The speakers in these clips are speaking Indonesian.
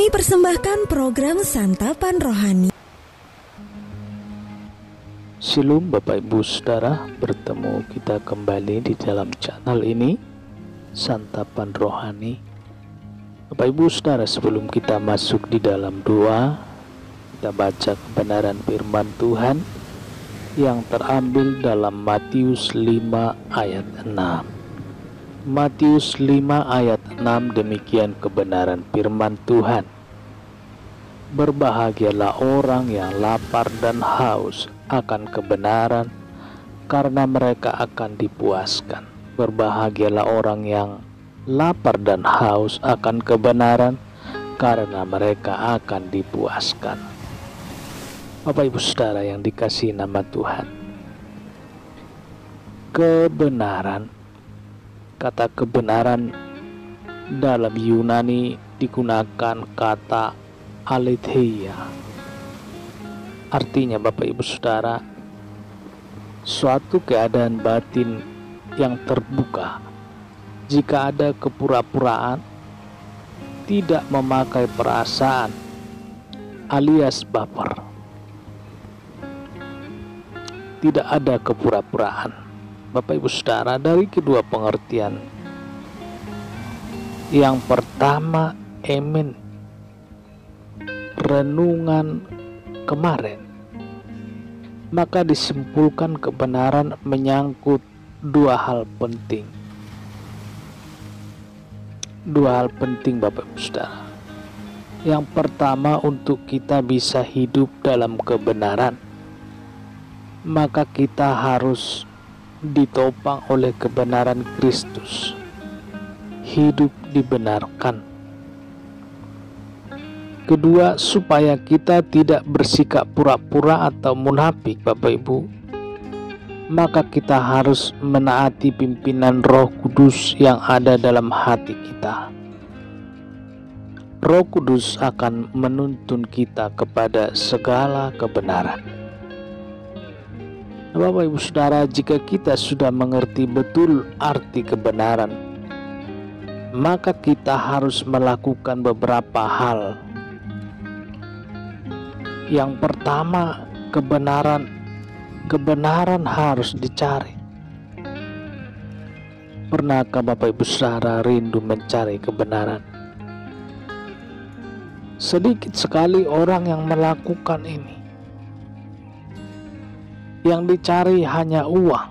Kami persembahkan program Santapan Rohani. Shalom Bapak Ibu Saudara, bertemu kita kembali di dalam channel ini, Santapan Rohani. Bapak Ibu Saudara, sebelum kita masuk di dalam doa, kita baca kebenaran firman Tuhan yang terambil dalam Matius 5 ayat 6. Matius 5 ayat 6, demikian kebenaran firman Tuhan. Berbahagialah orang yang lapar dan haus akan kebenaran, karena mereka akan dipuaskan. Berbahagialah orang yang lapar dan haus akan kebenaran, karena mereka akan dipuaskan. Bapak Ibu Saudara yang dikasihi nama Tuhan, kebenaran, kata kebenaran dalam Yunani digunakan kata aletheia. Artinya Bapak Ibu Saudara, suatu keadaan batin yang terbuka. Jika ada kepura-puraan, tidak memakai perasaan alias baper. Tidak ada kepura-puraan. Bapak Ibu Saudara, dari kedua pengertian. Yang pertama, renungan kemarin, maka disimpulkan kebenaran menyangkut dua hal penting. Dua hal penting Bapak Ibu Saudara. Yang pertama, untuk kita bisa hidup dalam kebenaran, maka kita harus ditopang oleh kebenaran Kristus. Hidup dibenarkan. Kedua, supaya kita tidak bersikap pura-pura atau munafik Bapak Ibu, maka kita harus menaati pimpinan Roh Kudus yang ada dalam hati kita. Roh Kudus akan menuntun kita kepada segala kebenaran. Bapak Ibu Saudara, jika kita sudah mengerti betul arti kebenaran, maka kita harus melakukan beberapa hal. Yang pertama, kebenaran harus dicari. Pernahkah Bapak Ibu Saudara rindu mencari kebenaran? Sedikit sekali orang yang melakukan ini. Yang dicari hanya uang,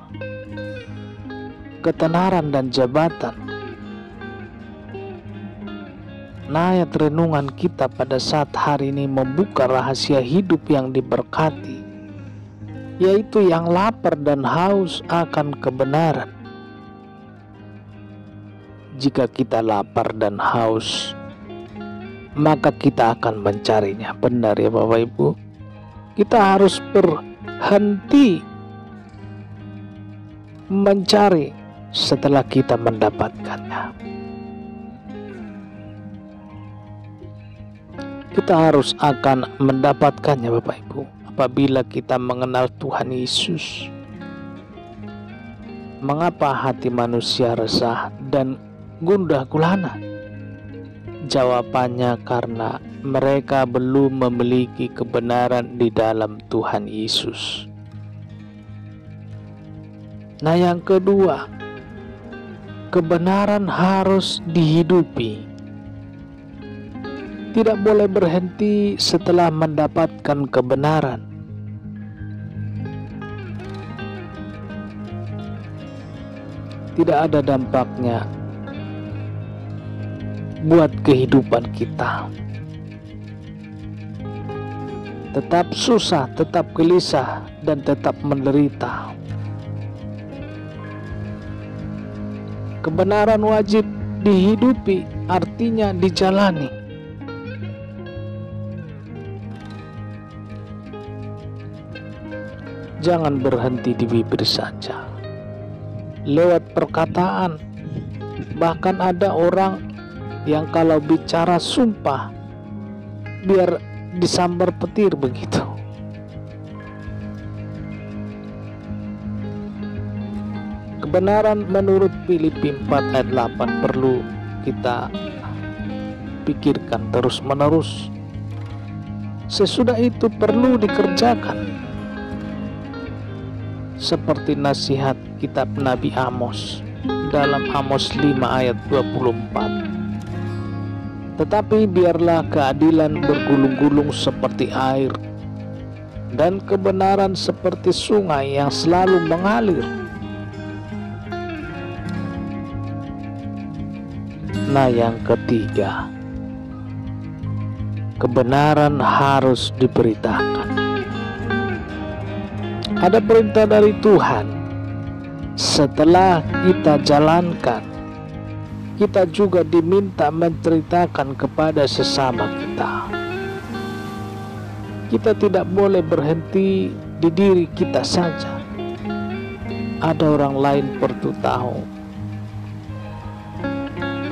ketenaran dan jabatan. Ayat renungan kita pada saat hari ini membuka rahasia hidup yang diberkati, yaitu yang lapar dan haus akan kebenaran. Jika kita lapar dan haus, maka kita akan mencarinya. Benar ya Bapak Ibu? Kita harus berhenti mencari setelah kita mendapatkannya. Kita harus akan mendapatkannya Bapak Ibu apabila kita mengenal Tuhan Yesus. Mengapa hati manusia resah dan gundah gulana? Jawabannya karena mereka belum memiliki kebenaran di dalam Tuhan Yesus. Nah, yang kedua, kebenaran harus dihidupi. Tidak boleh berhenti setelah mendapatkan kebenaran. Tidak ada dampaknya buat kehidupan kita. Tetap susah, tetap gelisah, dan tetap menderita. Kebenaran wajib dihidupi, artinya dijalani. Jangan berhenti di bibir saja, lewat perkataan. Bahkan ada orang yang kalau bicara sumpah biar disambar petir begitu. Kebenaran menurut Filipi 4 ayat 8 perlu kita pikirkan terus-menerus. Sesudah itu perlu dikerjakan. Seperti nasihat kitab Nabi Amos dalam Amos 5 ayat 24. Tetapi biarlah keadilan bergulung-gulung seperti air, dan kebenaran seperti sungai yang selalu mengalir. Nah, yang ketiga, kebenaran harus diberitakan. Ada perintah dari Tuhan. Setelah kita jalankan, kita juga diminta menceritakan kepada sesama kita. Kita tidak boleh berhenti di diri kita saja. Ada orang lain perlu tahu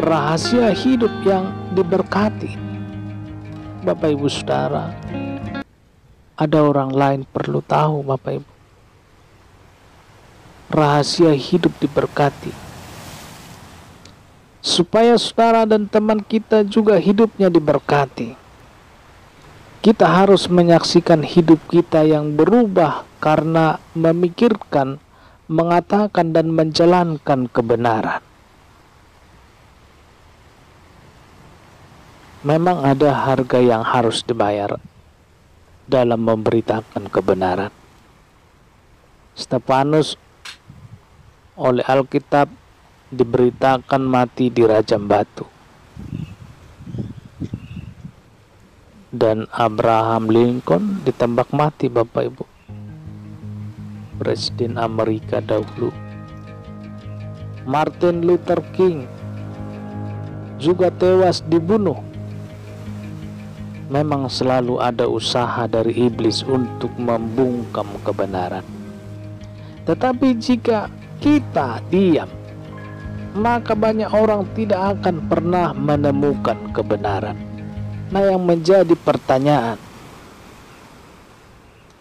rahasia hidup yang diberkati. Bapak Ibu Saudara, ada orang lain perlu tahu, Bapak Ibu, rahasia hidup diberkati, supaya saudara dan teman kita juga hidupnya diberkati. Kita harus menyaksikan hidup kita yang berubah karena memikirkan, mengatakan, dan menjalankan kebenaran. Memang ada harga yang harus dibayar dalam memberitakan kebenaran. Stefanus oleh Alkitab diberitakan mati di rajam batu. Dan Abraham Lincoln ditembak mati, Bapak Ibu, Presiden Amerika dahulu. Martin Luther King juga tewas dibunuh. Memang selalu ada usaha dari iblis untuk membungkam kebenaran. Tetapi jika kita diam, maka banyak orang tidak akan pernah menemukan kebenaran. Nah, yang menjadi pertanyaan,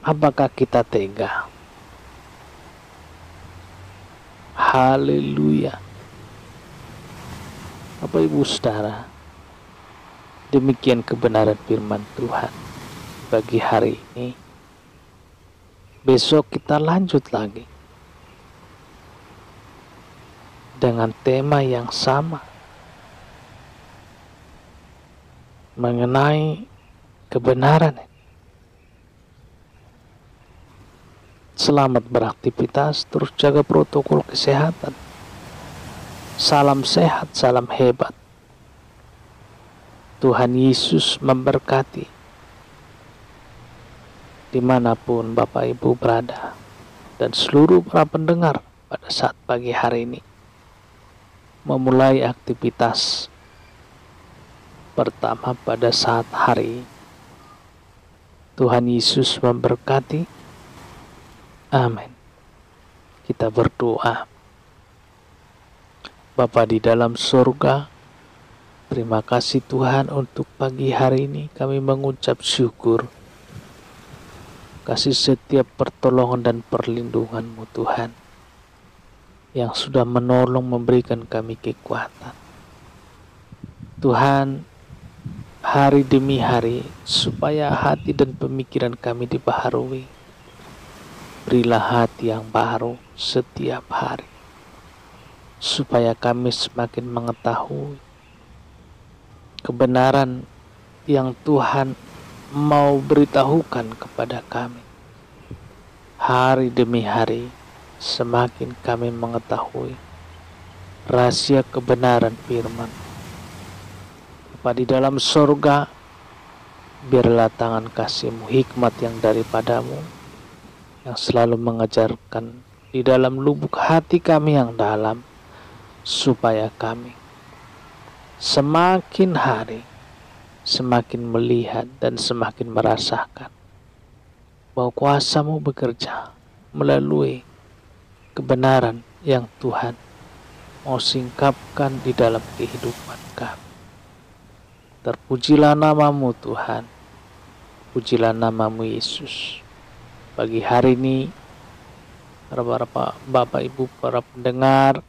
apakah kita tega? Haleluya. Bapak Ibu Saudara, demikian kebenaran firman Tuhan bagi hari ini. Besok kita lanjut lagi dengan tema yang sama mengenai kebenaran. Selamat beraktivitas, terus jaga protokol kesehatan. Salam sehat, salam hebat. Tuhan Yesus memberkati dimanapun Bapak Ibu berada, dan seluruh para pendengar pada saat pagi hari ini memulai aktivitas pertama pada saat hari. Tuhan Yesus memberkati. Amin. Kita berdoa. Bapa di dalam surga, terima kasih Tuhan untuk pagi hari ini. Kami mengucap syukur. Kasih setiap pertolongan dan perlindungan-Mu Tuhan, yang sudah menolong memberikan kami kekuatan. Tuhan, hari demi hari, supaya hati dan pemikiran kami dibaharui. Berilah hati yang baru setiap hari, supaya kami semakin mengetahui kebenaran yang Tuhan mau beritahukan kepada kami. Hari demi hari, semakin kami mengetahui rahasia kebenaran firman. Bapa di dalam surga, biarlah tangan kasih-Mu, hikmat yang daripadamu, yang selalu mengajarkan di dalam lubuk hati kami yang dalam, supaya kami semakin hari semakin melihat dan semakin merasakan bahwa kuasa-Mu bekerja melalui kebenaran yang Tuhan mau singkapkan di dalam kehidupan kami. Terpujilah nama-Mu Tuhan, pujilah nama-Mu Yesus. Pagi hari ini, para Bapak Ibu, para pendengar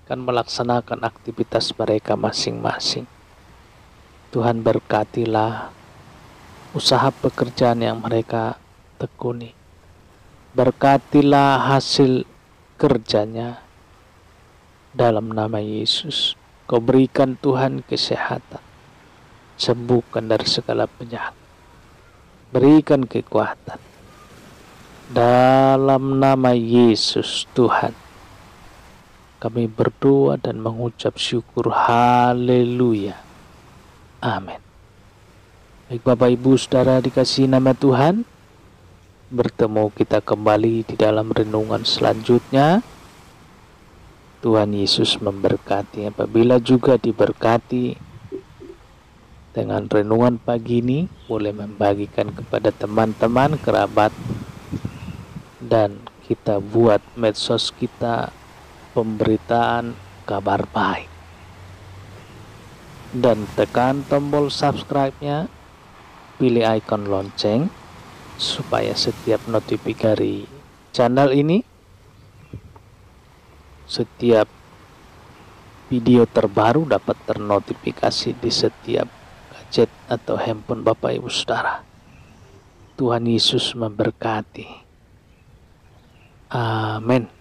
akan melaksanakan aktivitas mereka masing-masing. Tuhan berkatilah usaha pekerjaan yang mereka tekuni. Berkatilah hasil kerjanya dalam nama Yesus. Kau berikan Tuhan kesehatan, sembuhkan dari segala penyakit, berikan kekuatan dalam nama Yesus. Tuhan, kami berdoa dan mengucap syukur. Haleluya, amin. Baik Bapak Ibu Saudara dikasihi nama Tuhan, bertemu kita kembali di dalam renungan selanjutnya. Tuhan Yesus memberkati. Apabila juga diberkati dengan renungan pagi ini, boleh membagikan kepada teman-teman, kerabat, dan kita buat medsos kita pemberitaan kabar baik. Dan tekan tombol subscribe-nya, pilih ikon lonceng supaya setiap notifikasi channel ini, setiap video terbaru dapat ternotifikasi di setiap gadget atau handphone Bapak Ibu Saudara. Tuhan Yesus memberkati. Amin.